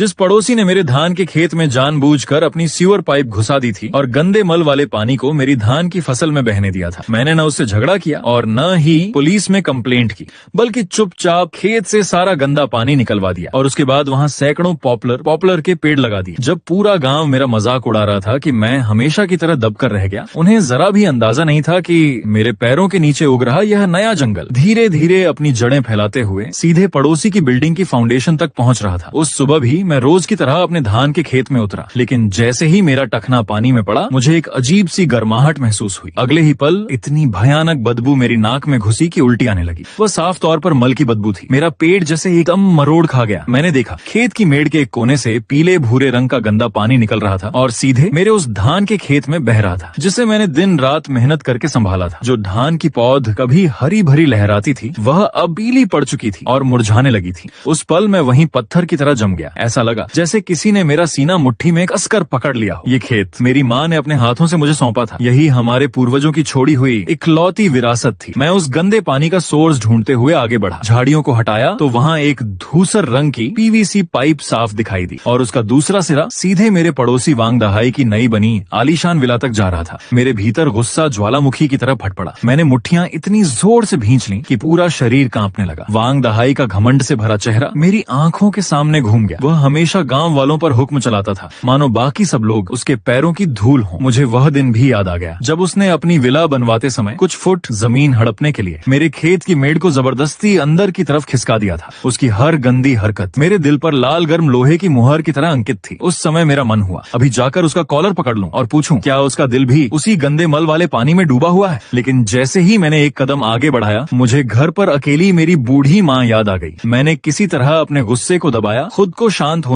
जिस पड़ोसी ने मेरे धान के खेत में जानबूझकर अपनी सीवर पाइप घुसा दी थी और गंदे मल वाले पानी को मेरी धान की फसल में बहने दिया था। मैंने न उससे झगड़ा किया और न ही पुलिस में कंप्लेंट की, बल्कि चुपचाप खेत से सारा गंदा पानी निकलवा दिया और उसके बाद वहाँ सैकड़ों पॉपुलर के पेड़ लगा दिए। जब पूरा गांव मेरा मजाक उड़ा रहा था कि मैं हमेशा की तरह दबकर रह गया, उन्हें जरा भी अंदाजा नहीं था कि मेरे पैरों के नीचे उग रहा यह नया जंगल धीरे धीरे अपनी जड़ें फैलाते हुए सीधे पड़ोसी की बिल्डिंग की फाउंडेशन तक पहुंच रहा था। उस सुबह भी मैं रोज की तरह अपने धान के खेत में उतरा, लेकिन जैसे ही मेरा टखना पानी में पड़ा मुझे एक अजीब सी गर्माहट महसूस हुई। अगले ही पल इतनी भयानक बदबू मेरी नाक में घुसी कि उल्टी आने लगी। वह साफ तौर पर मल की बदबू थी। मेरा पेट जैसे एकदम मरोड़ खा गया। मैंने देखा खेत की मेड़ के एक कोने से पीले भूरे रंग का गंदा पानी निकल रहा था और सीधे मेरे उस धान के खेत में बह रहा था, जिसे मैंने दिन रात मेहनत करके संभाला था। जो धान की पौध कभी हरी भरी लहराती थी वह अब पीली पड़ चुकी थी और मुरझाने लगी थी। उस पल मैं वहीं पत्थर की तरह जम गया। ऐसा लगा जैसे किसी ने मेरा सीना मुट्ठी में कसकर पकड़ लिया हो। ये खेत मेरी माँ ने अपने हाथों से मुझे सौंपा था। यही हमारे पूर्वजों की छोड़ी हुई इकलौती विरासत थी। मैं उस गंदे पानी का सोर्स ढूंढते हुए आगे बढ़ा। झाड़ियों को हटाया तो वहाँ एक धूसर रंग की पीवीसी पाइप साफ दिखाई दी और उसका दूसरा सिरा सीधे मेरे पड़ोसी वांग दहाई की नई बनी आलीशान विला तक जा रहा था। मेरे भीतर गुस्सा ज्वालामुखी की तरह फट पड़ा। मैंने मुट्ठियां इतनी जोर से भींच ली कि पूरा शरीर कांपने लगा। वांग दहाई का घमंड से भरा चेहरा मेरी आंखों के सामने घूम गया। वह हमेशा गांव वालों पर हुक्म चलाता था, मानो बाकी सब लोग उसके पैरों की धूल हों। मुझे वह दिन भी याद आ गया जब उसने अपनी विला बनवाते समय कुछ फुट जमीन हड़पने के लिए मेरे खेत की मेड़ को जबरदस्ती अंदर की तरफ खिसका दिया था। उसकी हर गंदी हरकत मेरे दिल पर लाल गर्म लोहे की मुहर की तरह अंकित थी। उस समय मेरा मन हुआ अभी जाकर उसका कॉलर पकड़ लूं और पूछूं क्या उसका दिल भी उसी गंदे मल वाले पानी में डूबा हुआ है। लेकिन जैसे ही मैंने एक कदम आगे बढ़ाया मुझे घर पर अकेली मेरी बूढ़ी माँ याद आ गई। मैंने किसी तरह अपने गुस्से को दबाया, खुद को शांत